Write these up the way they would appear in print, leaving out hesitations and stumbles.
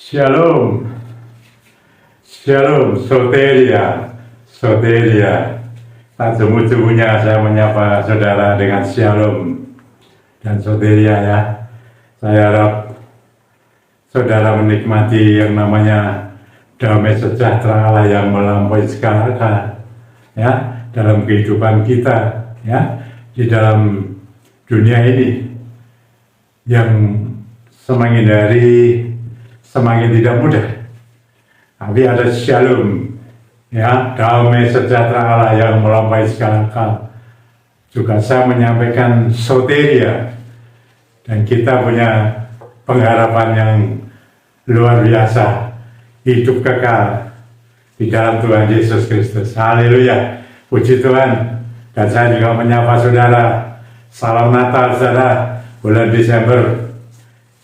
Shalom, Shalom, Soteria, Soteria. Tak jemu-jemunya saya menyapa saudara dengan Shalom dan Soteria ya. Saya harap saudara menikmati yang namanya damai sejahtera Allah yang melampaui segala akal ya dalam kehidupan kita ya di dalam dunia ini yang semakin hari semakin tidak mudah, tapi ada shalom, ya, damai sejahtera Allah yang melampaui segala akal. Juga saya menyampaikan soteria, dan kita punya pengharapan yang luar biasa, hidup kekal di dalam Tuhan Yesus Kristus. Haleluya, puji Tuhan. Dan saya juga menyapa saudara, salam Natal saudara, bulan Desember.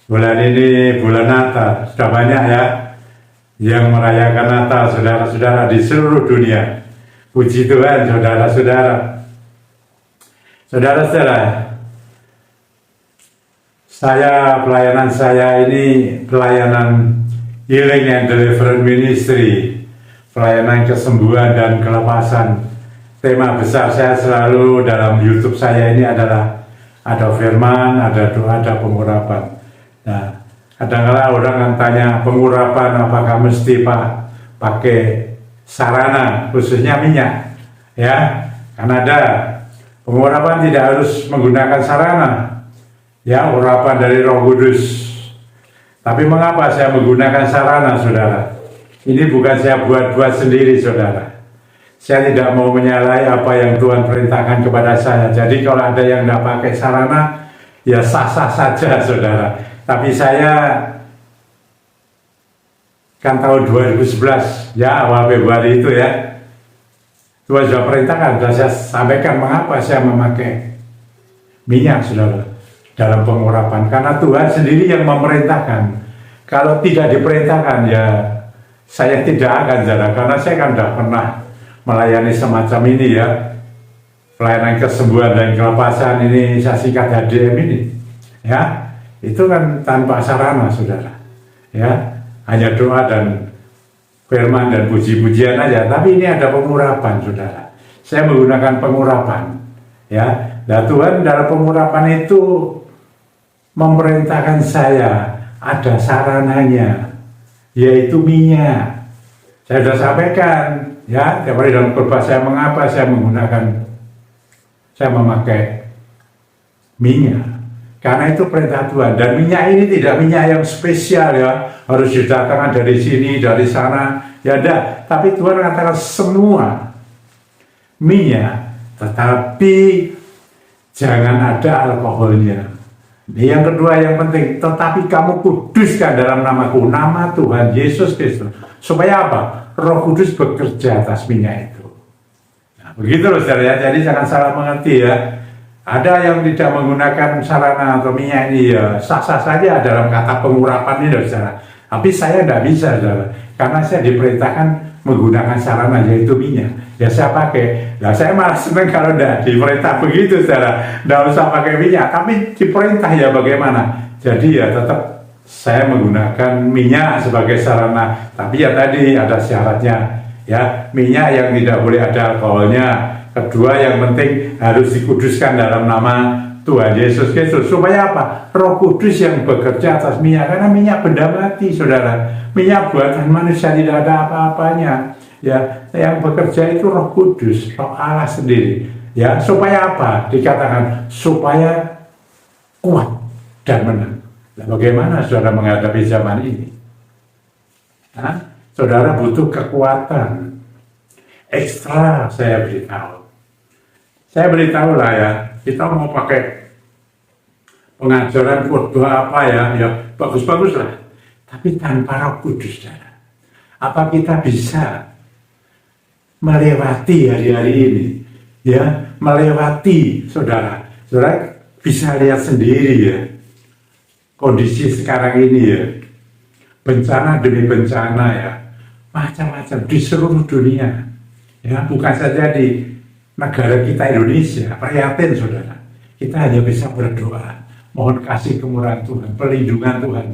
Bulan ini bulan Natal, sudah banyak ya yang merayakan Natal saudara-saudara di seluruh dunia. Puji Tuhan saudara-saudara. Saudara-saudara, pelayanan saya ini pelayanan Healing and Deliverance Ministry, pelayanan kesembuhan dan kelepasan. Tema besar saya selalu dalam YouTube saya ini adalah ada firman, ada doa, ada pengurapan. Nah, kadang-kadang orang kan tanya pengurapan apakah mesti pakai sarana khususnya minyak, ya? Karena ada pengurapan tidak harus menggunakan sarana, ya, urapan dari Roh Kudus. Tapi mengapa saya menggunakan sarana, saudara? Ini bukan saya buat-buat sendiri, saudara. Saya tidak mau menyalahi apa yang Tuhan perintahkan kepada saya. Jadi kalau ada yang tidak pakai sarana, ya sah-sah saja, saudara. Tapi saya kan tahun 2011 ya, awal Februari itu ya, Tuhan sudah perintahkan, sudah saya sampaikan mengapa saya memakai minyak, saudara, dalam pengurapan. Karena Tuhan sendiri yang memerintahkan. Kalau tidak diperintahkan ya saya tidak akan, saudara, karena saya kan sudah pernah melayani semacam ini ya, pelayanan kesembuhan dan kelepasan ini, saya singkat HDM ini ya. Itu kan tanpa sarana, saudara, ya, hanya doa dan firman dan puji-pujian aja. Tapi ini ada pengurapan, saudara. Saya menggunakan pengurapan, ya. Nah, Tuhan dalam pengurapan itu memerintahkan saya ada sarananya, yaitu minyak. Saya sudah sampaikan, ya, tiap hari dalam khotbah saya mengapa saya memakai minyak. Karena itu perintah Tuhan. Dan minyak ini tidak minyak yang spesial ya, harus didatangkan dari sini, dari sana, ya ada. Tapi Tuhan katakan semua minyak, tetapi jangan ada alkoholnya. Ini yang kedua yang penting, tetapi kamu kuduskan dalam namaku, nama Tuhan Yesus Kristus. Supaya apa? Roh Kudus bekerja atas minyak itu. Nah, begitu loh saudara ya, jadi jangan salah mengerti ya. Ada yang tidak menggunakan sarana atau minyak ini ya sah-sah saja dalam kata pengurapan ini, saudara. Tapi saya tidak bisa, saudara, karena saya diperintahkan menggunakan sarana yaitu minyak. Ya saya pakai. Nah saya malah senang kalau tidak diperintah begitu, saudara. Tidak usah pakai minyak, tapi diperintah ya bagaimana. Jadi ya tetap saya menggunakan minyak sebagai sarana. Tapi ya tadi ada syaratnya, ya, minyak yang tidak boleh ada alkoholnya. Kedua yang penting harus dikuduskan dalam nama Tuhan Yesus Kristus. Supaya apa? Roh Kudus yang bekerja atas minyak. Karena minyak benda mati, saudara. Minyak buatan manusia tidak ada apa-apanya. Ya, yang bekerja itu Roh Kudus, Roh Allah sendiri. Ya, supaya apa? Dikatakan supaya kuat dan menang. Nah, bagaimana saudara menghadapi zaman ini? Nah, saudara butuh kekuatan ekstra, saya beritahu. Saya beritahu lah ya, kita mau pakai pengajaran khotbah apa ya bagus-bagus lah. Tapi tanpa Roh Kudus, saudara, apa kita bisa melewati hari-hari ini? Ya, melewati, saudara. Saudara bisa lihat sendiri ya, kondisi sekarang ini ya, bencana demi bencana ya, macam-macam di seluruh dunia. Ya, bukan saja di negara kita Indonesia, prihatin, saudara. Kita hanya bisa berdoa, mohon kasih kemurahan Tuhan, perlindungan Tuhan.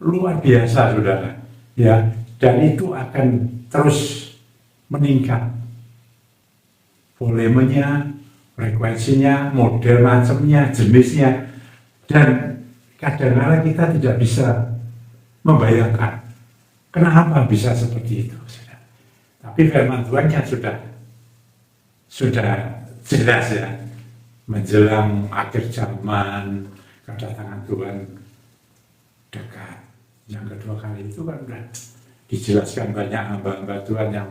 Luar biasa, saudara. ya, dan itu akan terus meningkat. Volumenya, frekuensinya, model macamnya, jenisnya, dan kadang-kadang kita tidak bisa membayangkan kenapa bisa seperti itu. Tapi firman Tuhan yang sudah jelas ya, menjelang akhir zaman, kedatangan Tuhan dekat. Yang kedua kali itu kan sudah dijelaskan banyak hamba-hamba Tuhan yang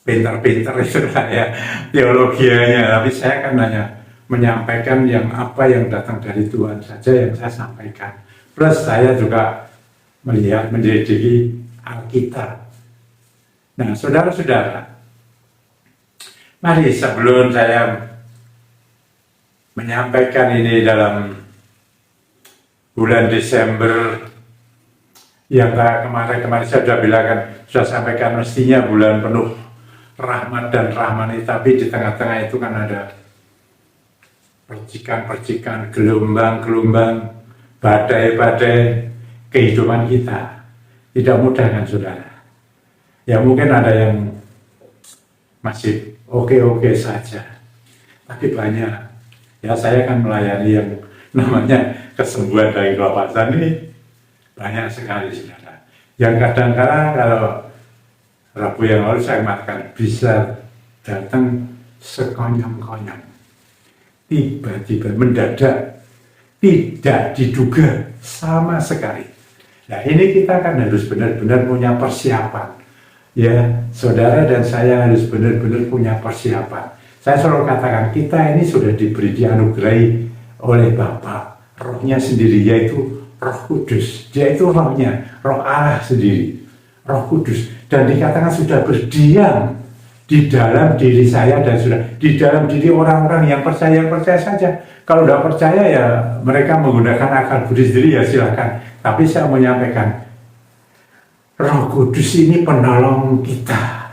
pintar-pintar itu ya teologianya, tapi saya kan hanya menyampaikan yang apa yang datang dari Tuhan saja yang saya sampaikan. Plus saya juga melihat menyelidiki Alkitab. Nah, saudara-saudara, mari sebelum saya menyampaikan ini dalam bulan Desember yang kemarin saya sudah bilang kan, sudah sampaikan mestinya bulan penuh rahmat dan rahmani, tapi di tengah-tengah itu kan ada percikan-percikan, gelombang-gelombang, badai-badai kehidupan kita. Tidak mudah kan saudara? Ya mungkin ada yang masih oke-oke saja, tapi banyak. Ya saya kan melayani yang namanya kesembuhan dari kelepasan ini banyak sekali saudara. Yang kadang-kadang kalau Rabu yang lalu saya mengatakan bisa datang sekonyong-konyong, tiba-tiba mendadak, tidak diduga sama sekali. Nah ini kita kan harus benar-benar punya persiapan. Ya, saudara dan saya harus benar-benar punya persiapan. Saya selalu katakan kita ini sudah diberi dianugerahi oleh Bapa, rohnya sendiri yaitu Roh Kudus. Dia itu rohnya, roh Allah sendiri, Roh Kudus. Dan dikatakan sudah berdiam di dalam diri saya dan sudah di dalam diri orang-orang yang percaya saja. Kalau tidak percaya ya mereka menggunakan akal budi sendiri ya silakan. Tapi saya menyampaikan Roh Kudus ini penolong kita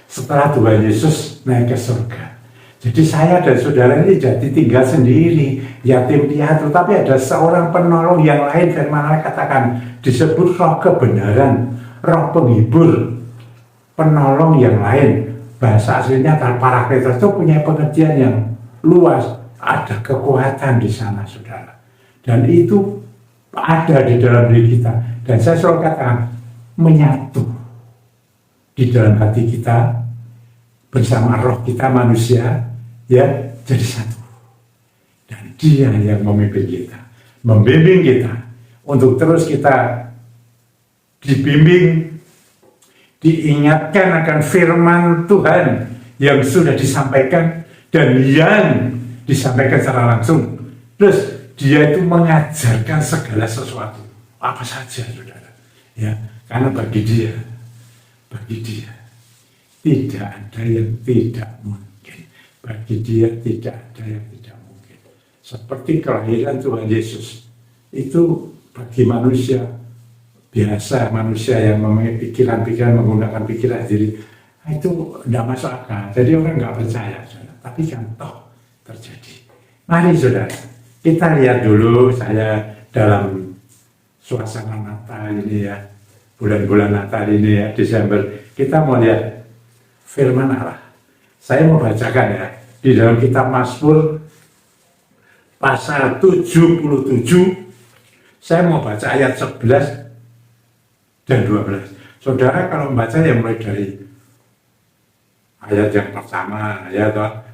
setelah Tuhan Yesus naik ke surga. Jadi saya dan saudara ini jadi tinggal sendiri, yatim piatu, tapi ada seorang penolong yang lain. Firman Allah katakan disebut Roh kebenaran, Roh penghibur, penolong yang lain. Bahasa aslinya Parakletos itu punya pengertian yang luas. Ada kekuatan di sana saudara, dan itu ada di dalam diri kita. Dan saya selalu katakan menyatu di dalam hati kita bersama roh kita manusia, ya jadi satu. Dan Dia yang memimpin kita, membimbing kita untuk terus kita dibimbing, diingatkan akan firman Tuhan yang sudah disampaikan dan yang disampaikan secara langsung. Terus Dia itu mengajarkan segala sesuatu, apa saja saudara. Ya, karena bagi Dia tidak ada yang tidak mungkin. Bagi Dia tidak ada yang tidak mungkin. Seperti kelahiran Tuhan Yesus itu bagi manusia biasa, manusia yang memiliki pikiran-pikiran, menggunakan pikiran sendiri, itu tidak masuk akal. Jadi orang nggak percaya, saudara. Tapi kan toh terjadi. Mari saudara, kita lihat dulu saya dalam suasana Natal ini ya, bulan-bulan Natal ini ya, Desember, kita mau lihat firman Allah. Saya mau bacakan ya, di dalam kitab Mazmur pasal 77, saya mau baca ayat 11 dan 12. Saudara kalau membaca ya mulai dari ayat yang pertama ya toh.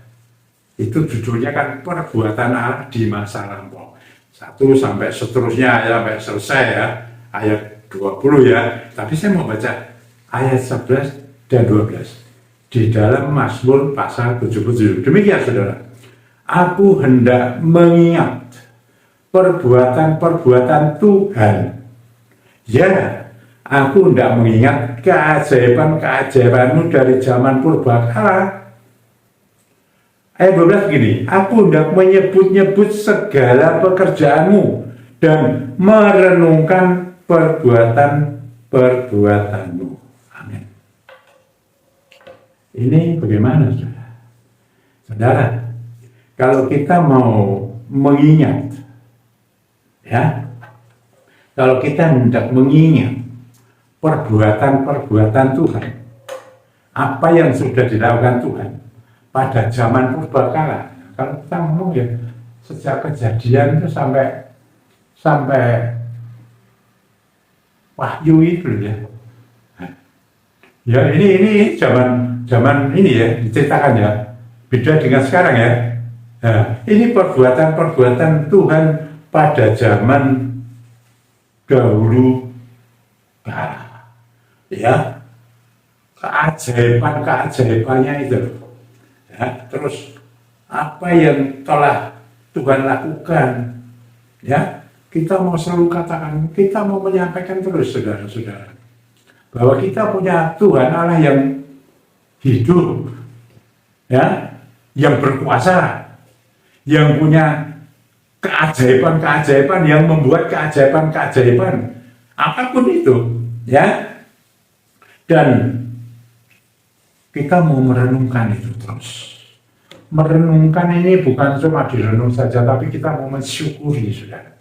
Itu judulnya kan perbuatan Allah di masa lampau. 1 sampai seterusnya ya, sampai selesai ya, ayat 20 ya. Tapi saya mau baca ayat 11 dan 12 di dalam Mazmur pasal 77. Demikian saudara. Aku hendak mengingat perbuatan-perbuatan Tuhan. Ya, aku hendak mengingat keajaiban-keajaibanmu dari zaman purbakala. Ayat 12 gini, aku hendak menyebut-nyebut segala pekerjaanmu dan merenungkan perbuatan-perbuatanmu. Amin. Ini bagaimana saudara? Saudara, kalau kita mau mengingat, ya, Kalau kita hendak mengingat perbuatan-perbuatan Tuhan, apa yang sudah dilakukan Tuhan pada zaman purbakala. Kalau kita ngomong ya, sejak kejadian itu sampai Wahyu itu ya. Ya ini zaman ini ya diceritakan ya. Beda dengan sekarang ya. Nah, ini perbuatan-perbuatan Tuhan pada zaman dahulu kala. Ya. Keajaiban-keajaibannya itu. Ya, terus apa yang telah Tuhan lakukan, ya, kita mau selalu katakan, kita mau menyampaikan terus, saudara-saudara, bahwa kita punya Tuhan Allah yang hidup, ya, yang berkuasa, yang punya keajaiban-keajaiban, yang membuat keajaiban-keajaiban, apapun itu, ya, dan kita mau merenungkan itu terus. Merenungkan ini bukan cuma direnung saja, tapi kita mau mensyukuri, saudara.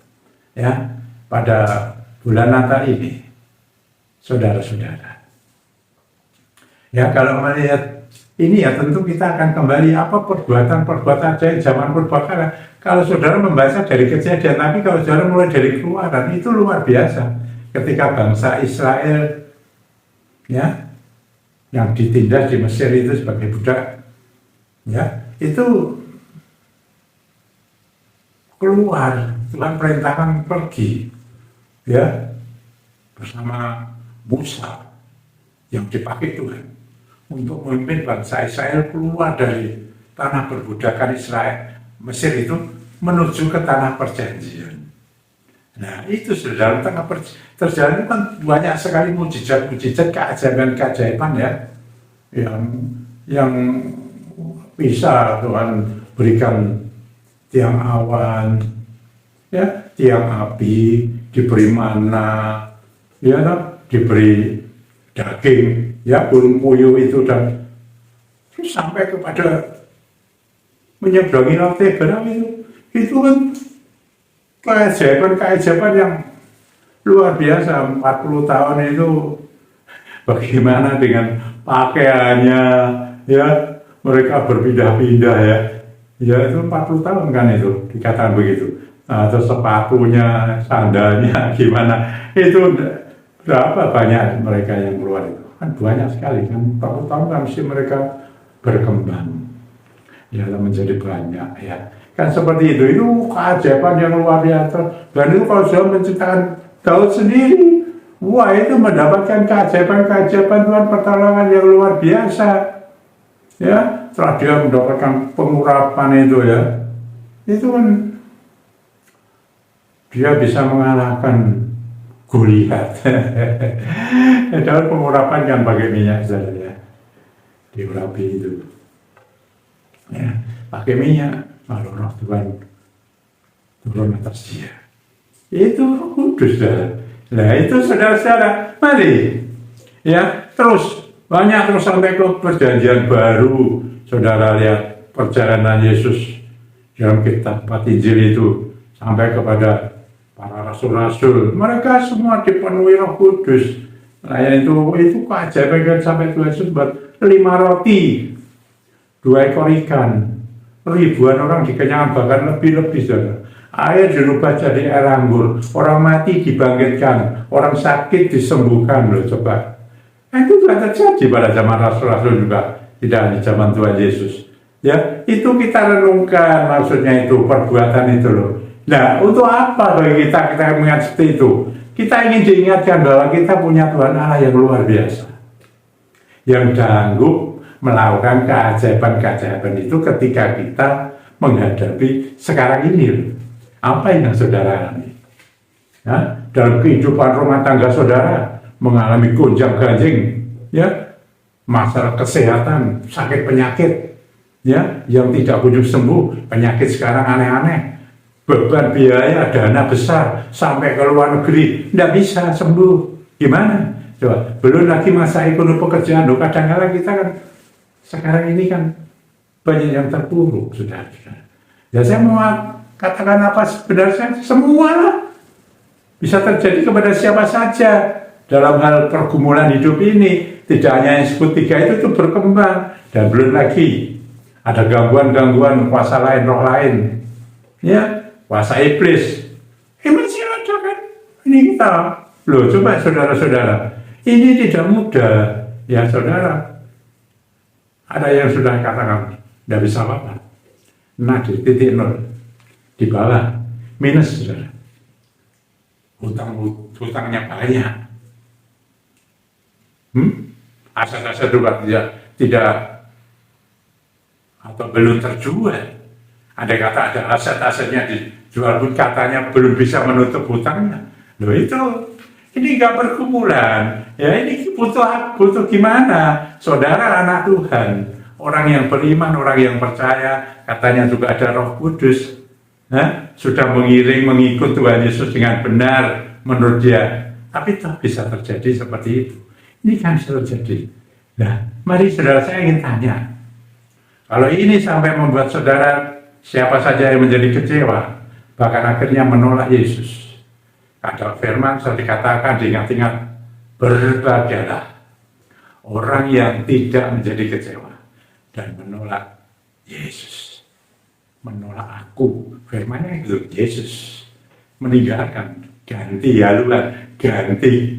Ya, pada bulan Natal ini, saudara-saudara. Ya, kalau melihat ini ya tentu kita akan kembali apa perbuatan-perbuatan dari zaman purbakala. Kalau saudara membaca dari Kejadian, tapi kalau saudara mulai dari Keluaran, itu luar biasa. Ketika bangsa Israel, ya, yang ditindas di Mesir itu sebagai budak, ya, itu keluar, Tuhan perintahkan pergi, ya, bersama Musa yang dipakai Tuhan untuk memimpin bangsa Israel keluar dari tanah perbudakan Israel Mesir itu menuju ke tanah perjanjian. Nah itu saudara, tengah terjadi kan banyak sekali mujizat-mujizat, keajaiban-keajaiban ya, yang bisa Tuhan berikan. Tiang awan, ya, tiang api, diberi mana, ya, diberi daging, ya, burung puyuh itu, dan sampai kepada menyeberangi laut Teberau itu kan keajaiban yang luar biasa. 40 tahun itu bagaimana dengan pakaiannya, ya, mereka berpindah-pindah ya. Ya itu 40 tahun kan itu, dikatakan begitu. Nah, terus sepatunya, sandalnya gimana, itu berapa banyak mereka yang keluar itu. Kan banyak sekali kan, 40 tahun kan mesti mereka berkembang. Ya menjadi banyak ya. Kan seperti itu keajaiban yang luar biasa. Dan itu kalau sudah menciptakan Daud sendiri, wah itu mendapatkan keajaiban-keajaiban Tuhan, pertolongan yang luar biasa. Ya, setelah dia mendapatkan pengurapan itu ya, itu kan dia bisa mengalahkan Goliat. Dalam pengurapan yang pakai minyak saja ya, diurapi itu, ya, pakai minyak, lalu roh Tuhan turun atas dia. Itu kudus saudara. Nah itu saudara-saudara, mari, ya, terus. Banyak terus sampai ke perjanjian baru, saudara lihat perjalanan Yesus dalam kitab 4 Injil itu sampai kepada para rasul-rasul. Mereka semua dipenuhi Roh Kudus. Nah itu keajaiban sampai Tuhan Yesus buat 5 roti, 2 ekor ikan, ribuan orang dikenyangkan, bahkan lebih-lebih saudara. Air dirubah jadi air anggur, orang mati dibangkitkan, orang sakit disembuhkan loh coba. Nah, itu sudah terjadi pada zaman Rasul-Rasul juga, tidak hanya zaman Tuhan Yesus. Ya, itu kita renungkan, maksudnya itu perbuatan itu loh. Nah, untuk apa bagi kita mengingat seperti itu? Kita ingin diingatkan bahwa kita punya Tuhan Allah yang luar biasa, yang sanggup melakukan keajaiban-keajaiban itu ketika kita menghadapi sekarang ini. Apa yang saudara alami? Ya, dalam kehidupan rumah tangga saudara, mengalami gonjang-ganjing, ya, masalah kesehatan, sakit penyakit, ya, yang tidak kunjung sembuh, penyakit sekarang aneh-aneh, beban biaya, dana besar, sampai ke luar negeri, tidak bisa sembuh, gimana? Coba, belum lagi masa ekonomi pekerjaan, loh, kadang-kadang kita kan, sekarang ini kan, banyak yang terpuruk, saudara. Ya saya mau katakan apa sebenarnya, semua lah, Bisa terjadi kepada siapa saja dalam hal pergumulan hidup ini. Tidak hanya yang disebut 3 itu tuh berkembang. Dan belum lagi ada gangguan-gangguan kuasa lain, roh lain. Ya, kuasa iblis. Masih ada kan? Ini kita. Loh, coba saudara-saudara. Ini tidak mudah. Ya saudara. Ada yang sudah katakan, tidak bisa apa-apa. Nah, di titik 0. Di bawah. Minus, saudara. Hutangnya banyak. Aset-aset juga tidak atau belum terjual. Ada kata ada aset-asetnya dijual pun katanya belum bisa menutup hutangnya. Loh itu, ini nggak bergumulan. Ya ini butuh gimana? Saudara anak Tuhan, orang yang beriman, orang yang percaya, katanya juga ada Roh Kudus. Sudah mengiring mengikut Tuhan Yesus dengan benar menurut dia, tapi tak bisa terjadi seperti itu. Ini kan bisa terjadi. Nah, mari saudara, saya ingin tanya, kalau ini sampai membuat saudara siapa saja yang menjadi kecewa, bahkan akhirnya menolak Yesus, ada firman sudah dikatakan, diingat-ingat, berbahagialah orang yang tidak menjadi kecewa dan menolak Yesus. Menolak aku, firmannya itu Yesus meninggalkan, ganti haluan, ganti,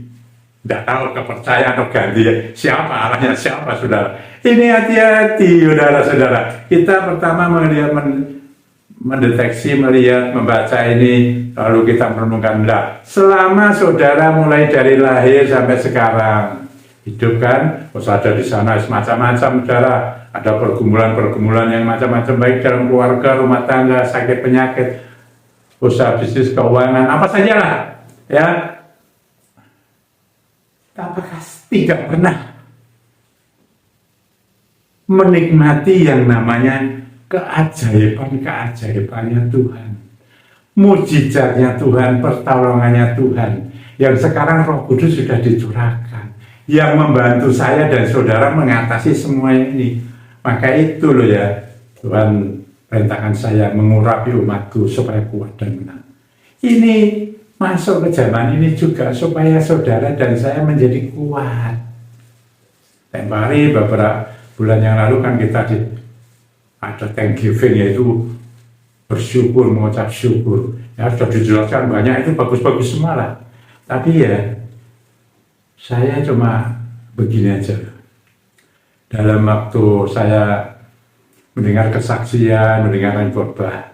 tidak tahu kepercayaan atau ganti siapa arahnya siapa saudara. Ini hati-hati saudara-saudara. Kita pertama mendeteksi, melihat, membaca ini, lalu kita merenungkan. Selama saudara mulai dari lahir sampai sekarang hidup kan, ada di sana semacam-macam saudara. Ada pergumulan-pergumulan yang macam-macam, baik dalam keluarga, rumah tangga, sakit penyakit, usaha bisnis, keuangan, apa saja lah. Ya, apakah tidak pernah menikmati yang namanya keajaiban-keajaibannya Tuhan, mujizatnya Tuhan, pertolongannya Tuhan, yang sekarang Roh Kudus sudah dicurahkan, yang membantu saya dan saudara mengatasi semua ini. Maka itu loh ya, Tuhan perintahkan saya mengurapi umatku supaya kuat dan menang. Ini masuk ke zaman ini juga supaya saudara dan saya menjadi kuat. Tempo hari beberapa bulan yang lalu kan kita ada Thanksgiving, yaitu bersyukur, mengucap syukur. Ya sudah dijelaskan banyak, itu bagus-bagus semua lah. Tapi ya, saya cuma begini aja. Dalam waktu saya mendengar kesaksian, mendengar khotbah,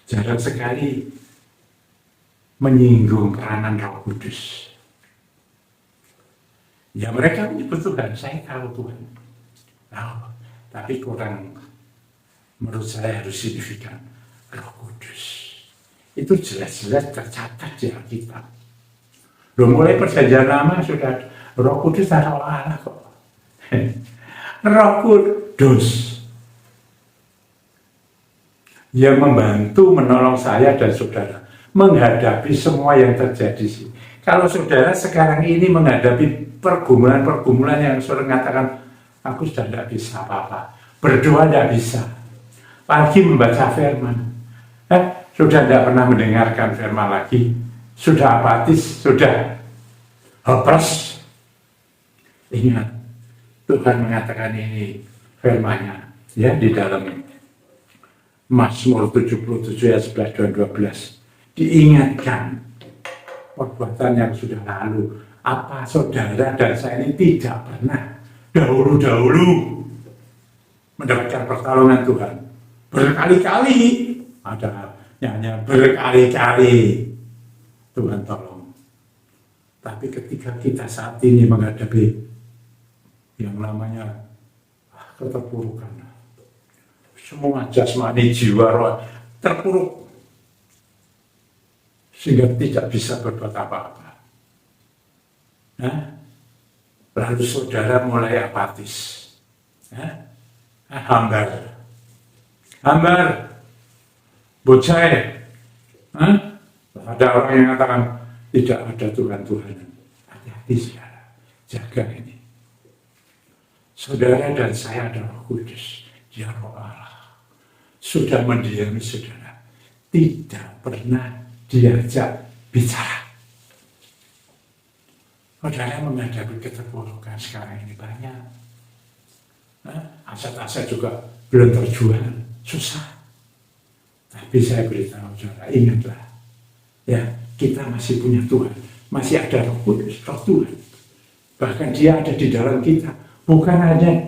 jarang sekali menyinggung peranan Roh Kudus. Ya mereka menyebut Tuhan, saya tahu Tuhan, tahu, tapi kurang, menurut saya harus signifikan. Roh Kudus itu jelas-jelas tercatat di Alkitab. Mulai Perjanjian Lama sudah Roh Kudus ada Allah kok. Roh Kudus yang membantu menolong saya dan saudara menghadapi semua yang terjadi sih. Kalau saudara sekarang ini menghadapi pergumulan-pergumulan yang saudara mengatakan, aku sudah tidak bisa apa-apa, berdoa tidak bisa, apalagi membaca firman, sudah tidak pernah mendengarkan firman lagi, sudah apatis, sudah hopeless. Ingat, Tuhan mengatakan ini firman-Nya ya di dalam Mazmur 77 ayat 11 dan 12. Diingatkan perbuatan yang sudah lalu. Apa saudara dan saya ini tidak pernah dahulu-dahulu mendapatkan pertolongan Tuhan? Berkali-kali ada nyanyi, berkali-kali Tuhan tolong. Tapi ketika kita saat ini menghadapi yang namanya keterpurukan, semua jasmani, jiwa, roh terpuruk sehingga tidak bisa berbuat apa-apa. Lalu saudara mulai apatis, hambar, bocai. Ada orang yang mengatakan tidak ada Tuhan. Hati-hati saudara, jaga ini. Saudara dan saya adalah Roh Kudus, ya Roh Allah, sudah mendiami saudara, tidak pernah diajak bicara. Saudara menghadapi keterpurukan sekarang ini banyak. Aset-aset juga belum terjual, susah. Tapi saya beritahu saudara, ingatlah, ya kita masih punya Tuhan, masih ada Roh Kudus, Roh Tuhan. Bahkan Dia ada di dalam kita, bukan hanya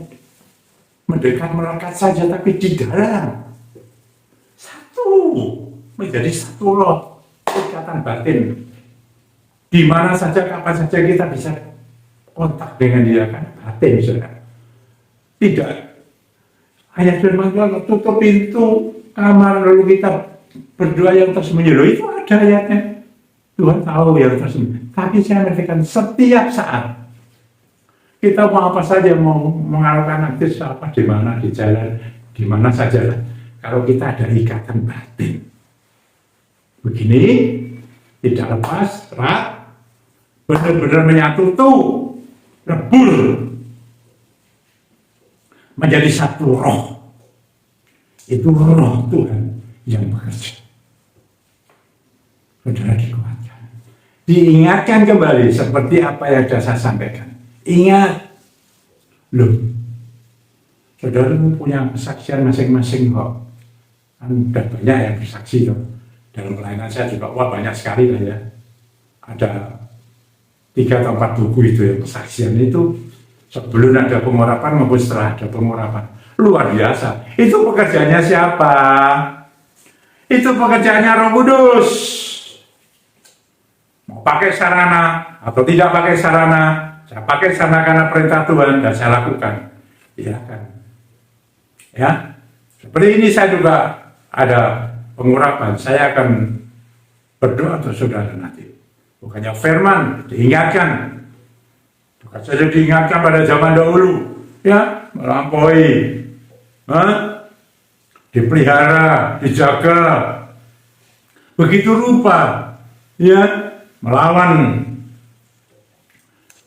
mendekat melekat saja, tapi di dalam satu, menjadi satu roh, ikatan batin. Di mana saja, kapan saja kita bisa kontak dengan Dia, kan batin, saudara. Tidak ayat firman Tuhan, tutup pintu kamar lalu kita berdoa yang tersembunyi. Loh, itu ada ayatnya. Tuhan tahu yang tersembunyi. Tapi saya mengertikan setiap saat kita mau apa saja, mau mengalahkan aktif apa, di mana, di jalan, di mana saja lah. Kalau kita ada ikatan batin begini, tidak lepas, erat, benar-benar menyatu tuh, lebur, menjadi satu roh. Itu roh Tuhan yang bekerja. Saudara dikuatkan, diingatkan kembali seperti apa yang sudah saya sampaikan. Ingat, loh, saudara punya kesaksian masing-masing kok. Kan udah banyak yang bersaksi loh. Dalam pelayanan saya juga, wah banyak sekali lah ya. Ada 3 atau 4 buku itu yang kesaksian itu. Sebelum ada pengurapan maupun setelah ada pengurapan. Luar biasa. Itu pekerjaannya siapa? Itu pekerjaannya Roh Kudus. Mau pakai sarana atau tidak pakai sarana, saya pakai sarana karena perintah Tuhan dan saya lakukan. Iya kan? Ya. Seperti ini saya juga ada pengurapan. Saya akan berdoa untuk saudara nanti. Bukannya firman diingatkan. Bukan saja diingatkan pada zaman dahulu, ya, melampaui, dipelihara, dijaga, begitu rupa, ya, melawan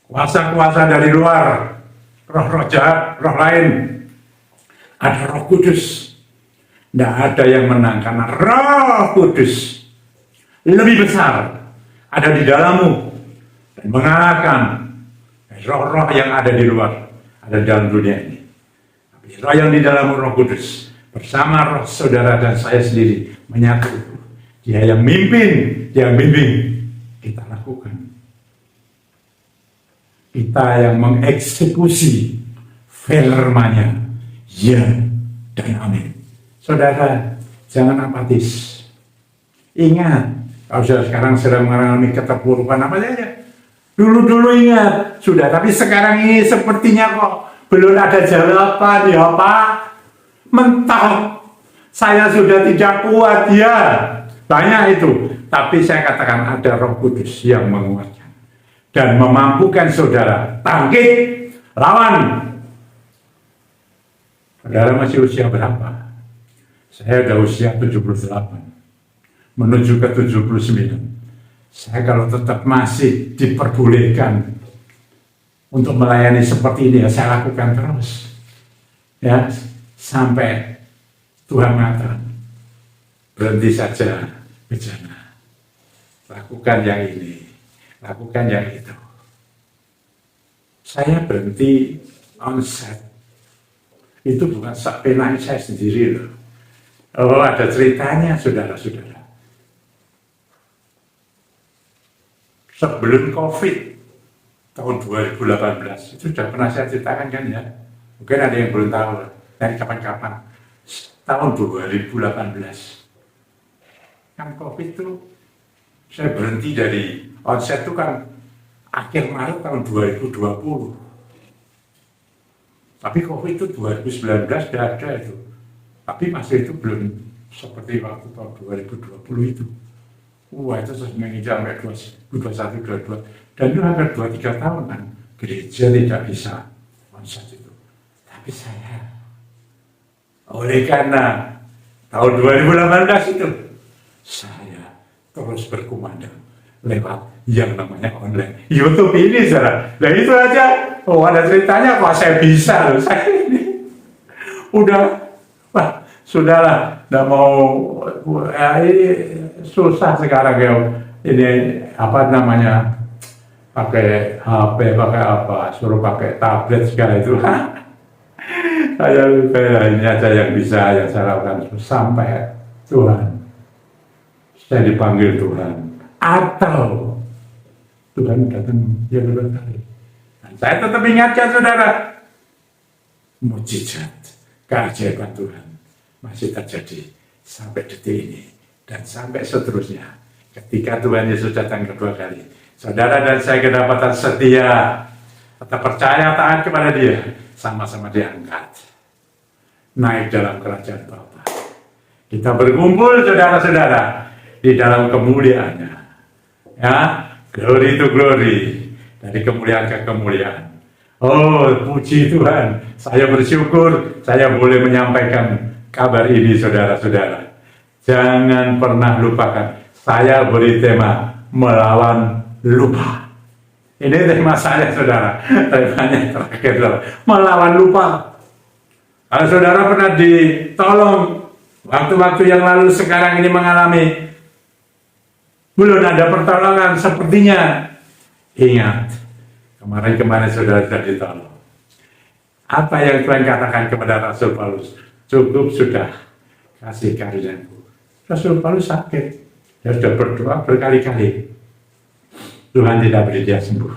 kuasa-kuasa dari luar, roh-roh jahat, roh lain. Ada Roh Kudus, tidak ada yang menang karena Roh Kudus lebih besar, ada di dalammu dan mengalahkan roh-roh yang ada di luar, ada di dalam dunia ini. Tapi roh yang di dalam Roh Kudus, bersama roh saudara dan saya sendiri, menyatu. Dia yang mimpin, dia yang bimbing. Kita lakukan. Kita yang mengeksekusi firman-Nya. Ya dan amin. Saudara, jangan apatis. Ingat, kalau sudah sekarang sedang mengalami keterpurukan apa saja, dulu ingat, sudah, tapi sekarang ini sepertinya kok belum ada jawaban, ya Pak. Mentok, saya sudah tidak kuat, ya. Banyak itu, tapi saya katakan ada Roh Kudus yang menguatkan dan memampukan saudara bangkit, lawan. Saudara masih usia berapa? Saya sudah usia 78, menuju ke 79. Saya kalau tetap masih diperbolehkan untuk melayani seperti ini, ya saya lakukan terus. Ya, sampai Tuhan mengatakan, berhenti saja bicara. Lakukan yang ini, lakukan yang itu. Saya berhenti onset. Itu bukan sak penanya saya sendiri loh. Oh, ada ceritanya, saudara-saudara. Sebelum COVID tahun 2018 itu sudah pernah saya ceritakan kan ya, mungkin ada yang belum tahu dari kapan-kapan. Tahun 2018 kan COVID itu saya berhenti dari onset itu kan akhir Maret tahun 2020, tapi COVID itu 2019 sudah ada itu, tapi masih itu belum seperti waktu tahun 2020 itu. Wah, itu terus menginjak sampai 2021, 2022, dan itu hampir 2-3 tahun kan gereja tidak bisa onset itu. Tapi saya, oleh karena tahun 2018 itu, saya terus berkumandang lewat yang namanya online YouTube ini, saudara. Dan itu aja, oh ada ceritanya kok saya bisa loh, saya ini udah, wah sudahlah, nggak mau, ini susah sekarang ya, ini apa namanya, pakai HP, pakai apa, suruh pakai tablet segala itu. Saya kayak ini aja yang bisa yang saya lakukan sampai Tuhan, saya dipanggil Tuhan, atau Tuhan datang yang kedua kali. Dan saya tetap ingatkan saudara, mujizat, keajaiban Tuhan masih terjadi sampai detik ini dan sampai seterusnya. Ketika Tuhan Yesus datang kedua kali, saudara dan saya kedapatan setia, tetap percaya taat kepada Dia, sama-sama diangkat naik dalam kerajaan Bapa. Kita berkumpul saudara-saudara di dalam kemuliaannya. Ya, glory to glory, dari kemuliaan ke kemuliaan. Oh, puji Tuhan. Saya bersyukur saya boleh menyampaikan kabar ini saudara-saudara. Jangan pernah lupakan. Saya beri tema melawan lupa. Ini tema saya saudara. Temanya terakhir adalah melawan lupa. Kalau saudara pernah ditolong waktu-waktu yang lalu, sekarang ini mengalami belum ada pertolongan sepertinya, ingat kemarin-kemarin saudara sudah ditolong. Apa yang Tuhan katakan kepada Rasul Paulus? Cukup sudah kasih karuniaku. Rasul Paulus sakit, dia sudah berdoa berkali-kali, Tuhan tidak beri dia sembuh.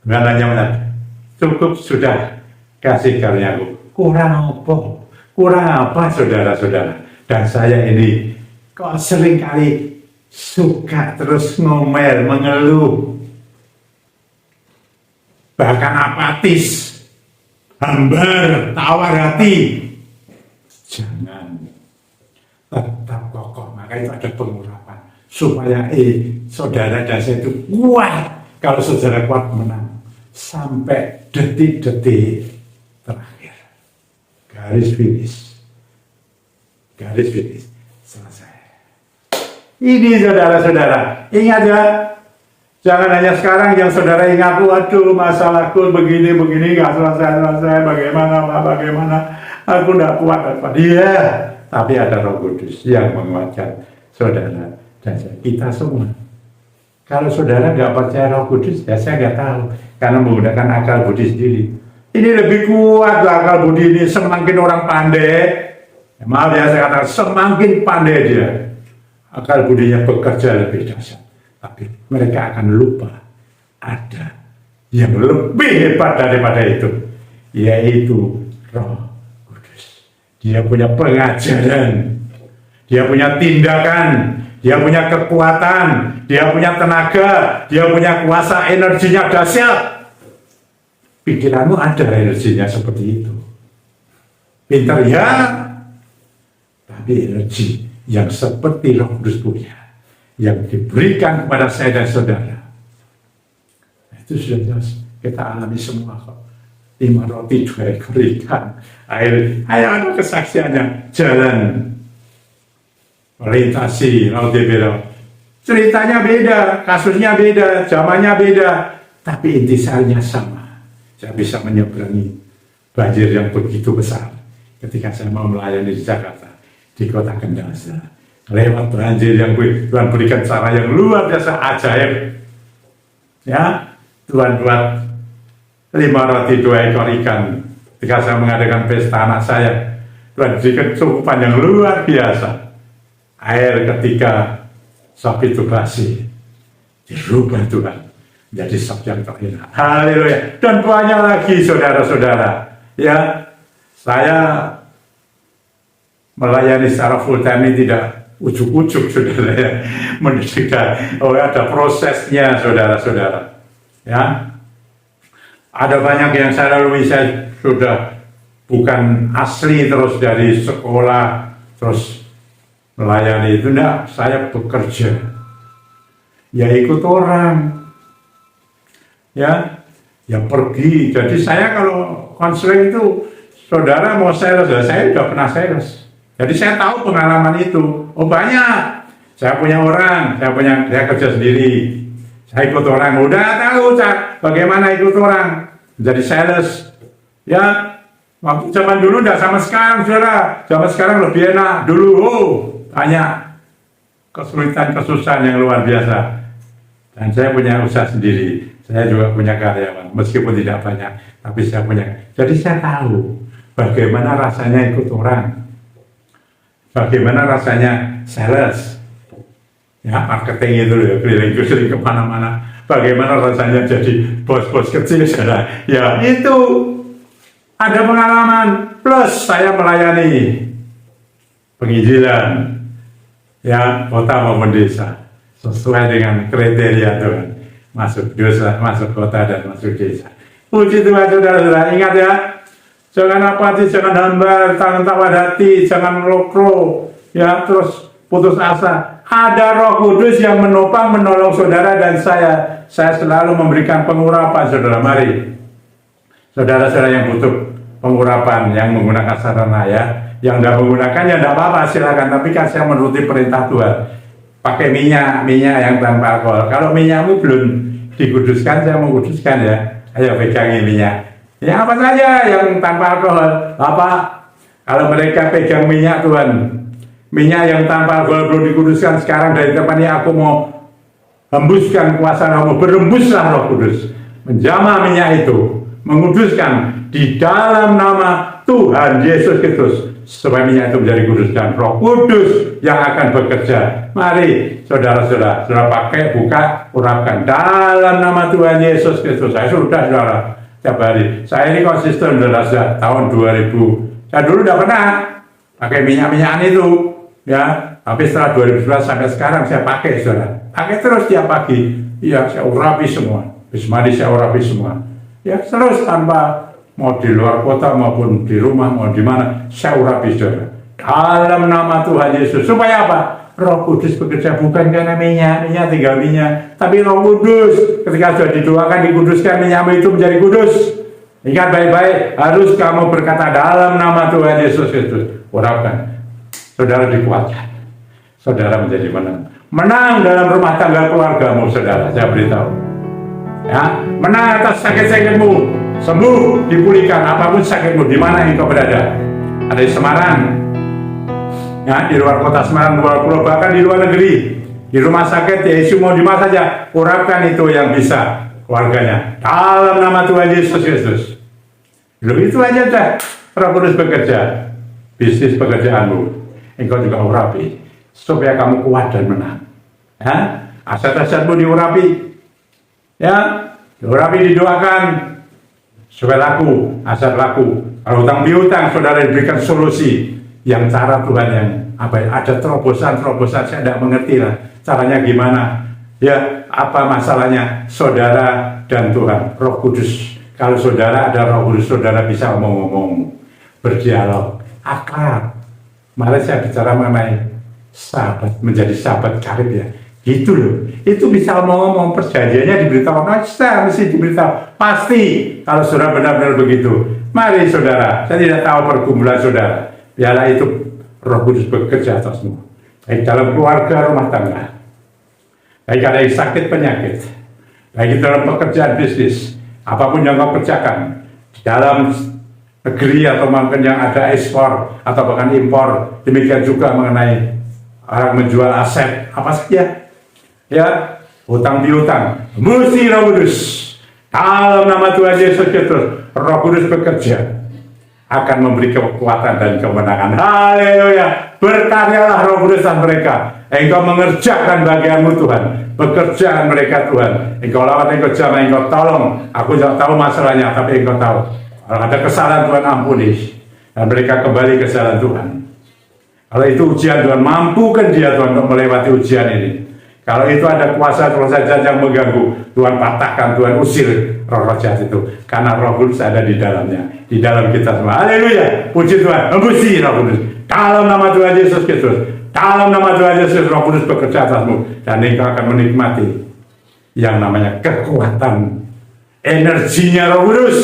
Tuhan hanya mengatakan, cukup sudah kasih karuniaku. Kurang apa? Kurang apa saudara-saudara? Dan saya ini kok seringkali suka terus ngomel, mengeluh, bahkan apatis, hambar, tawar hati. Jangan, tetap kokoh. Maka itu ada pengurapan supaya saudara dan saya itu kuat. Kalau saudara kuat, menang sampai detik-detik terakhir. Garis finish, selesai. Ini saudara-saudara, ingat ya, jangan hanya sekarang yang saudara ingat, waduh masalahku begini gak selesai, bagaimana, aku tidak kuat apa dia. Tapi ada Roh Kudus yang menguatkan saudara dan kita semua. Kalau saudara nggak percaya Roh Kudus, ya saya nggak tahu, karena menggunakan akal budi sendiri. Ini lebih kuat akal budi ini, semakin orang pandai, maaf ya saya katakan, semakin pandai dia, akal budinya bekerja lebih dahsyat. Tapi mereka akan lupa ada yang lebih hebat daripada itu, yaitu Roh Kudus. Dia punya pengajaran, dia punya tindakan, dia punya kekuatan, dia punya tenaga, dia punya kuasa, energinya dahsyat. Pikiranmu ada energinya seperti itu. Pintar ya, tapi energi yang seperti Roh Kudus punya, yang diberikan kepada saya dan saudara, itu sudah jelas kita alami semua kok. 5 roti 2 ekor ikan, air, ayo ada kesaksiannya, jalan melintasi laut Tiberias. Ceritanya beda, kasusnya beda, zamannya beda, tapi intisarinya sama. Saya bisa menyeberangi banjir yang begitu besar ketika saya mau melayani di Jakarta, di kota Kendal. Lewat banjir yang Tuhan berikan cara yang luar biasa ajaib. Ya, Tuhan buat 5 roti 2 ekor ikan. Ketika saya mengadakan pesta anak saya, Tuhan berikan cukupan yang luar biasa. Air ketika sop itu basi, dirubah Tuhan jadi sop yang terenak. Haleluya. Dan banyak lagi saudara-saudara. Ya, saya melayani secara full time ini tidak ujuk-ujuk saudara ya. Mendidik, oh ada prosesnya saudara-saudara. Ya, ada banyak yang saya lalui, saya sudah bukan asli terus dari sekolah terus melayani itu, enggak, saya bekerja, ya ikut orang. Ya pergi. Jadi saya kalau konseling itu, saudara mau sales, saya udah pernah sales. Jadi saya tahu pengalaman itu. Oh banyak. Saya punya orang, saya kerja sendiri. Saya ikut orang, udah tahu bagaimana ikut orang. Jadi sales. Ya, waktu zaman dulu enggak sama sekarang, saudara. Zaman sekarang lebih enak. Dulu, banyak kesulitan, kesusahan yang luar biasa. Dan saya punya usaha sendiri. Saya juga punya karyawan, meskipun tidak banyak, tapi saya punya. Jadi saya tahu bagaimana rasanya ikut orang, bagaimana rasanya sales, ya marketing itu loh, keliling-keliling kemana-mana. Bagaimana rasanya jadi bos-bos kecil, saudara? Ya itu ada pengalaman. Plus saya melayani penginjilan, ya kota maupun desa, sesuai dengan kriteria Tuhan. Masuk desa, masuk kota, dan masuk desa. Puji Tuhan, saudara-saudara. Ingat ya, jangan apati, jangan hambar, jangan tawar hati, jangan lokro, ya terus putus asa. Ada Roh Kudus yang menopang, menolong saudara dan saya. Saya selalu memberikan pengurapan, saudara. Mari, saudara-saudara yang butuh pengurapan, yang menggunakan sarana ya, yang tidak menggunakannya tidak apa-apa, silakan. Tapi kan saya menuruti perintah Tuhan. Pakai minyak yang tanpa alkohol. Kalau minyakmu belum dikuduskan, saya mengkuduskan ya. Ayo pegangi minyak. Ya apa saja yang tanpa alkohol. Apa? Kalau mereka pegang minyak Tuhan, minyak yang tanpa alkohol belum dikuduskan, sekarang dari tempat ini aku mau hembuskan kuasa Rohmu. Berembuslah Roh Kudus, menjamah minyak itu, menguduskan di dalam nama Tuhan Yesus Kristus, supaya minyak itu menjadi kudus, dan Roh Kudus yang akan bekerja. Mari saudara-saudara, saudara pakai, buka, urapkan dalam nama Tuhan Yesus Kristus. Saya sudah, saudara, tiap hari. Saya ini konsisten, saudara, sejak tahun 2000. Saya dulu tidak pernah pakai minyak-minyakan itu, ya. Tapi setelah 2011 sampai sekarang saya pakai, saudara. Pakai terus tiap pagi. Ya, saya urapi semua. Bismillah, saya urapi semua. Ya, terus tanpa mau di luar kota maupun di rumah, mau di mana, saya urapi, saudara. Dalam nama Tuhan Yesus. Supaya apa? Roh Kudus bekerja, bukan karena minyak tinggal minyak, tapi Roh Kudus ketika sudah didoakan, dikuduskan, minyakmu itu menjadi kudus. Ingat baik-baik, harus kamu berkata dalam nama Tuhan Yesus Kristus. Urapkan, saudara dikuatkan, saudara menjadi menang dalam rumah tangga keluargamu, saudara. Saya beritahu, ya, menang atas sakit-sakitmu, sembuh, dipulihkan apapun sakitmu, di mana engkau berada. Ada di Semarang, ya, di luar kota Semarang, luar pulau, bahkan di luar negeri, di rumah sakit, ya isu mau di mana saja, urapkan itu yang bisa keluarganya dalam nama Tuhan Yesus Kristus. Itu aja dah. Roh Kudus bekerja, bisnis pekerjaanmu engkau juga urapi, supaya kamu kuat dan menang. Ya, aset-asetmu diurapi, ya, diurapi, didoakan supaya laku, aset laku. Kalau hutang piutang, saudara diberikan solusi yang cara Tuhan yang apa ya, ada terobosan saya tidak mengerti lah caranya gimana, ya, apa masalahnya saudara dan Tuhan. Roh Kudus, kalau saudara ada Roh Kudus, saudara bisa ngomong-ngomong, berdialog, akrab. Mari saya bicara mengenai sahabat, menjadi sahabat karib, ya, gitu loh. Itu bisa ngomong, perjanjiannya diberitahu, saya mesti diberitahu, pasti kalau saudara benar-benar begitu. Mari saudara, saya tidak tahu pergumulan saudara, biarlah itu Roh Kudus bekerja atasmu, baik dalam keluarga, rumah tangga, baik ada yang sakit penyakit, baik dalam pekerjaan bisnis, apapun yang kau kerjakan di dalam negeri atau mungkin yang ada ekspor atau bahkan impor. Demikian juga mengenai orang menjual aset apa saja, ya, hutang piutang, mesti Roh Kudus dalam nama Tuhan Yesus Kristus. Roh Kudus bekerja, akan memberi kekuatan dan kemenangan. Haleluya. Berkaryalah Roh Kudus dan mereka. Engkau mengerjakan bagianmu Tuhan, pekerjaan mereka Tuhan. Engkau lawan, engkau jamah, engkau tolong. Aku tidak tahu masalahnya, tapi engkau tahu. Kalau ada kesalahan Tuhan ampuni, dan mereka kembali ke jalan Tuhan. Kalau itu ujian, Tuhan mampukan dia Tuhan untuk melewati ujian ini. Kalau itu ada kuasa-kuasa jahat yang mengganggu, Tuhan patahkan, Tuhan usir roh-roh jahat itu. Karena Roh Kudus ada di dalamnya, di dalam kita semua. Haleluya, puji Tuhan, embusi Roh Kudus. Dalam nama Tuhan Yesus Kristus, dalam nama Tuhan Yesus, Roh Kudus bekerja atasmu. Dan engkau akan menikmati yang namanya kekuatan, energinya Roh Kudus.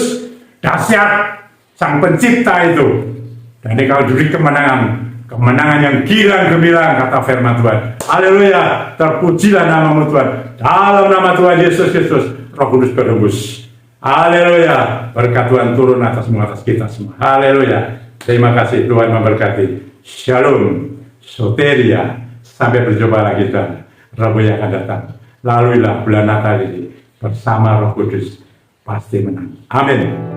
Dahsyat Sang Pencipta itu. Dan engkau diberi kemenangan yang gilang gemilang, kata firman Tuhan. Haleluya, terpujilah namamu Tuhan. Dalam nama Tuhan Yesus Kristus, Roh Kudus berembus. Haleluya, berkat Tuhan turun atasmu, atas kita semua. Haleluya, terima kasih, Tuhan memberkati. Shalom, soteria. Sampai berjumpa lagi Tuhan Rabu yang akan datang. Laluilah bulan Natal ini bersama Roh Kudus pasti menang. Amin.